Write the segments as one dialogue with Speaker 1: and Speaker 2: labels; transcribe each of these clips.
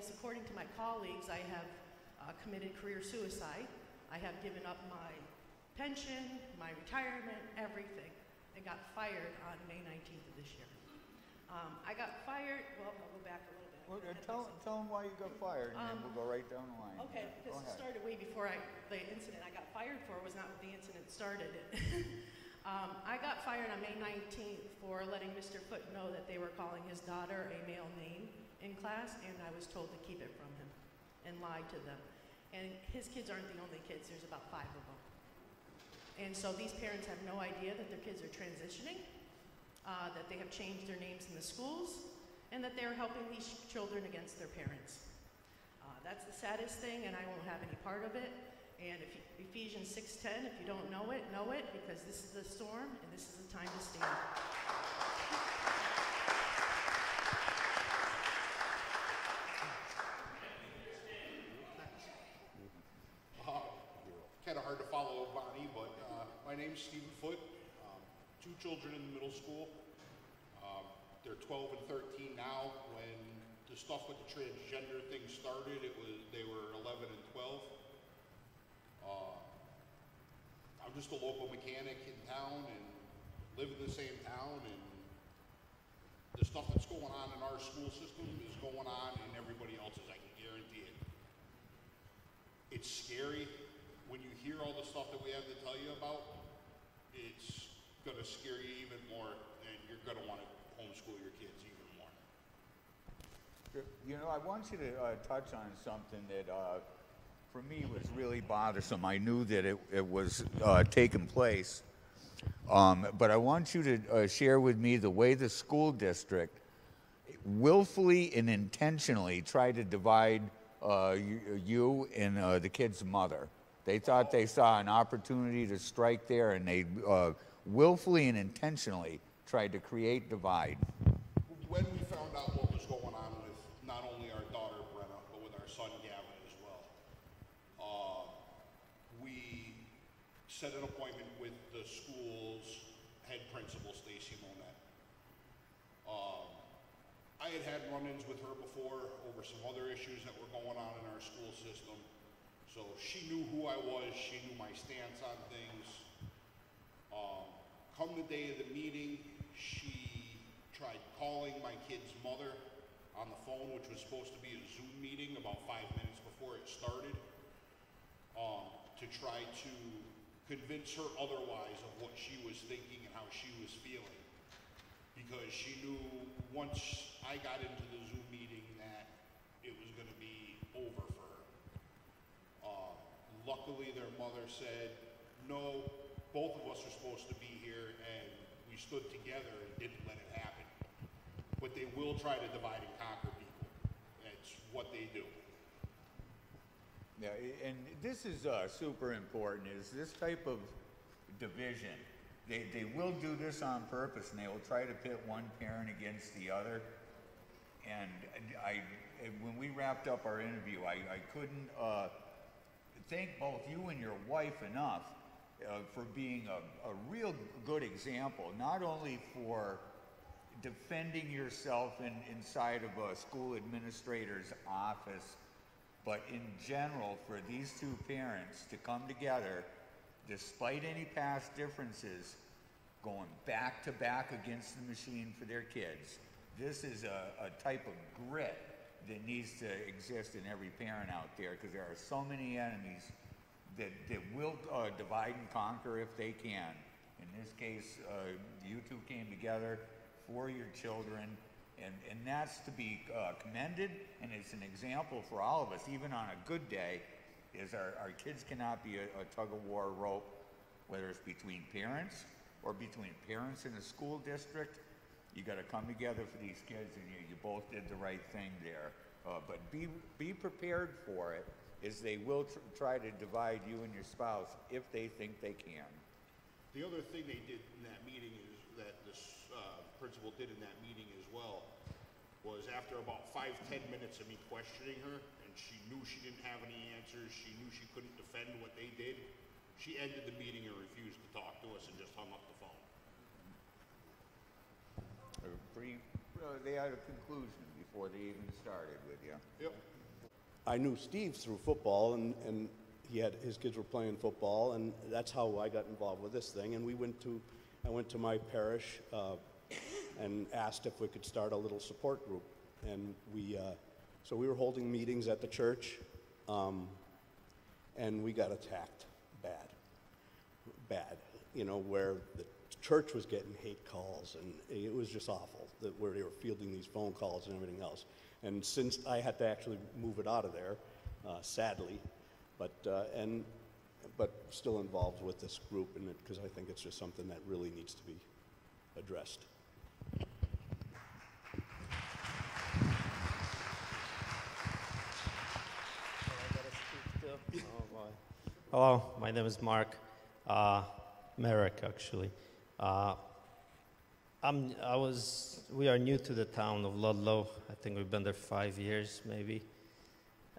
Speaker 1: yes, according to my colleagues, I have committed career suicide. I have given up my pension, my retirement, everything, and got fired on May 19th of this year. I got fired, well, I'll go back a little bit.
Speaker 2: Well, tell them why you got fired, and then we'll go right down the line.
Speaker 1: Okay, because it started way before the incident I got fired for was not what the incident started. I got fired on May 19th for letting Mr. Foote know that they were calling his daughter a male name in class, and I was told to keep it from him and lied to them. And his kids aren't the only kids, there's about 5 of them. And so these parents have no idea that their kids are transitioning, that they have changed their names in the schools, and that they're helping these children against their parents. That's the saddest thing, and I won't have any part of it. And if Ephesians 6:10, if you don't know it, because this is the storm, and this is the time to stand.
Speaker 3: Kind of hard to follow Bonnie, but my name's Stephen Foote. 2 children in the middle school. They're 12 and 13 now. When the stuff with the transgender thing started, they were 11 and 12. I'm just a local mechanic in town and live in the same town, and the stuff that's going on in our school system is going on in everybody else's, I can guarantee it. It's scary. When you hear all the stuff that we have to tell you about, it's gonna scare you even more, and you're gonna want to homeschool your kids even more.
Speaker 2: You know, I want you to touch on something that for me was really bothersome. I knew that it was taking place, but I want you to share with me the way the school district willfully and intentionally tried to divide you and the kid's mother. They thought they saw an opportunity to strike there, and they willfully and intentionally tried to create divide.
Speaker 3: When we found out what was going on with not only our daughter Brenna, but with our son Gavin as well, we set an appointment with the school's head principal, Stacy Monette. I had run-ins with her before over some other issues that were going on in our school system. So she knew who I was, she knew my stance on things. Come the day of the meeting, she tried calling my kid's mother on the phone, which was supposed to be a Zoom meeting about 5 minutes before it started, to try to convince her otherwise of what she was thinking and how she was feeling. Because she knew once I got into the Zoom meeting that it was going to be over for her. Luckily, their mother said, no, both of us are supposed to be here, and we stood together and didn't let it happen. But they will try to divide and conquer people. That's what they do.
Speaker 2: Yeah, and this is super important, is this type of division. They will do this on purpose, and they will try to pit one parent against the other. And when we wrapped up our interview, I couldn't thank both you and your wife enough for being a real good example, not only for defending yourself inside of a school administrator's office, but in general for these 2 parents to come together despite any past differences, going back to back against the machine for their kids. This is a type of grit that needs to exist in every parent out there, because there are so many enemies that will divide and conquer if they can. In this case, you 2 came together for your children, and that's to be commended, and it's an example for all of us, even on a good day, is our kids cannot be a tug-of-war rope, whether it's between parents or between parents in a school district. You got to come together for these kids, and you both did the right thing there. But be prepared for it, as they will try to divide you and your spouse if they think they can.
Speaker 3: The other thing they did in that meeting is that this principal did in that meeting as well was, after about 5-10 minutes of me questioning her, and she knew she didn't have any answers, she knew she couldn't defend what they did, she ended the meeting and refused to talk to us and just hung up the phone.
Speaker 2: They had a conclusion before they even started with you.
Speaker 3: Yep.
Speaker 4: I knew Steve through football, and his kids were playing football, and that's how I got involved with this thing. And I went to my parish and asked if we could start a little support group. And so we were holding meetings at the church, and we got attacked bad, where the church was getting hate calls, and it was just awful, where they were fielding these phone calls and everything else. And since I had to actually move it out of there, sadly, but still involved with this group, and because I think it's just something that really needs to be addressed.
Speaker 5: Hello, my name is Mark. Merrick, actually. We are new to the town of Ludlow. I think we've been there 5 years, maybe.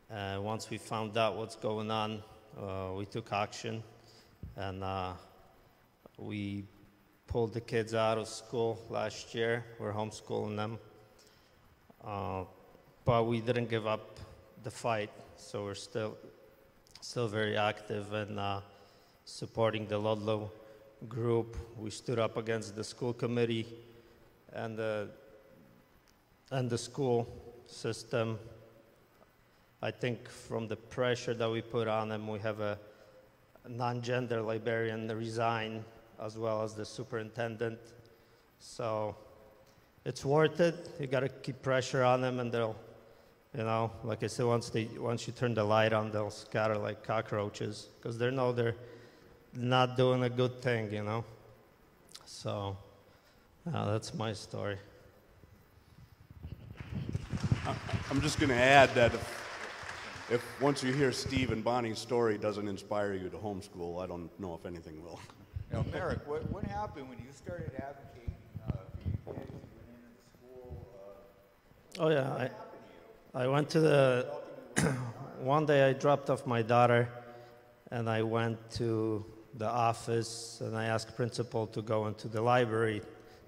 Speaker 5: Once we found out what's going on, we took action, and we pulled the kids out of school last year. We're homeschooling them. But we didn't give up the fight, so we're still very active and supporting the Ludlow group. We stood up against the school committee and the school system. I think from the pressure that we put on them, we have a non-gender librarian resign, as well as the superintendent. So it's worth it. You got to keep pressure on them, and they'll, like I said, once you turn the light on, they'll scatter like cockroaches, because they know they're not doing a good thing, So that's my story.
Speaker 4: I'm just going to add that if once you hear Steve and Bonnie's story doesn't inspire you to homeschool, I don't know if anything will.
Speaker 2: Merrick, what happened when you started advocating for your kids? You went into school.
Speaker 5: Oh yeah, I went to the. One day I dropped off my daughter, and I went to the office, and I asked principal to go into the library.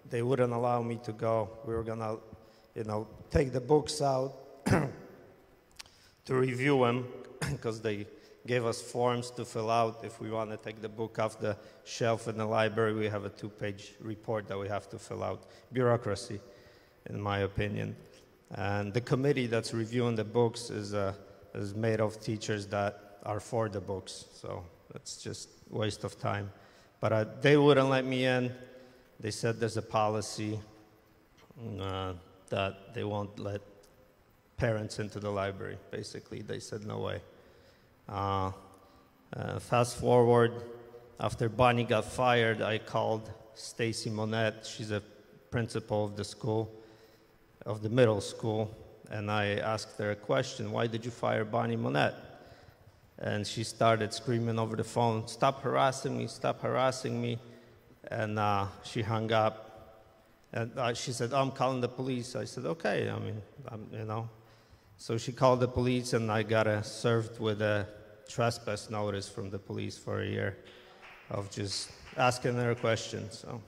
Speaker 5: They wouldn't allow me to go. We were gonna, take the books out to review them, because they gave us forms to fill out. If we want to take the book off the shelf in the library, we have a 2-page report that we have to fill out. Bureaucracy, in my opinion. And the committee that's reviewing the books is made of teachers that are for the books, so it's just a waste of time. But they wouldn't let me in. They said there's a policy that they won't let parents into the library. Basically, they said no way. Fast forward, after Bonnie got fired, I called Stacy Monette. She's a principal of the school, of the middle school, and I asked her a question: why did you fire Bonnie Monette? And she started screaming over the phone, stop harassing me, stop harassing me. And she hung up, and she said, I'm calling the police. I said, okay, So she called the police, and I got served with a trespass notice from the police for a year of just asking her questions. So